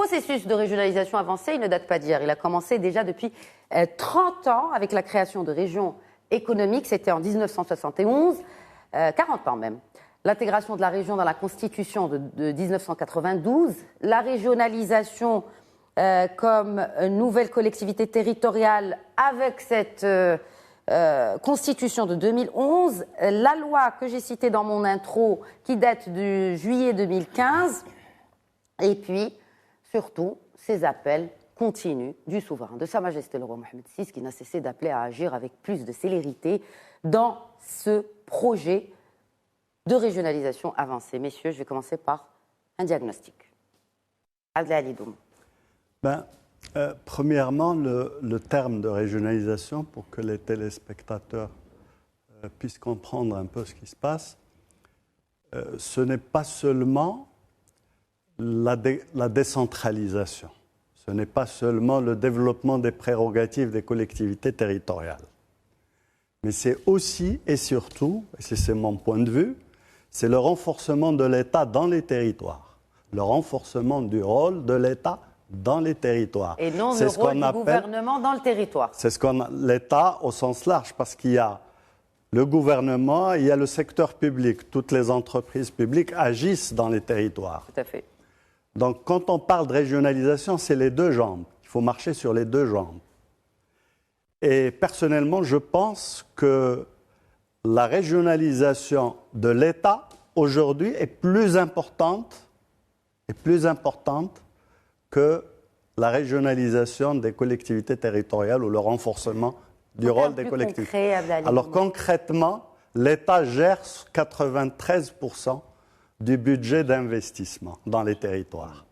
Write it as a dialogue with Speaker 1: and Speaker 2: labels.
Speaker 1: processus de régionalisation avancée, il ne date pas d'hier. Il a commencé déjà depuis 30 ans avec la création de régions économiques. C'était en 1971, 40 ans même. L'intégration de la région dans la Constitution de 1992, la régionalisation comme nouvelle collectivité territoriale avec cette Constitution de 2011, la loi que j'ai citée dans mon intro qui date de juillet 2015, et puis surtout ces appels continus du souverain, de Sa Majesté le roi Mohammed VI, qui n'a cessé d'appeler à agir avec plus de célérité dans ce projet de régionalisation avancée. Messieurs, je vais commencer par un diagnostic. Abdelali Doum.
Speaker 2: Premièrement, le terme de régionalisation, pour que les téléspectateurs puissent comprendre un peu ce qui se passe, ce n'est pas seulement la décentralisation, ce n'est pas seulement le développement des prérogatives des collectivités territoriales, mais c'est aussi et surtout, et c'est mon point de vue, c'est le renforcement de l'État dans les territoires, le renforcement du rôle de l'État dans les territoires.
Speaker 1: Et non le rôle du gouvernement dans le territoire.
Speaker 2: C'est ce qu'on a, l'État au sens large, parce qu'il y a le gouvernement, il y a le secteur public. Toutes les entreprises publiques agissent dans les territoires.
Speaker 1: Tout à fait.
Speaker 2: Donc quand on parle de régionalisation, c'est les deux jambes. Il faut marcher sur les deux jambes. Et personnellement, je pense que la régionalisation de l'État aujourd'hui est plus importante que la régionalisation des collectivités territoriales ou le renforcement du rôle des collectivités. Alors concrètement, l'État gère 93% du budget d'investissement dans les territoires.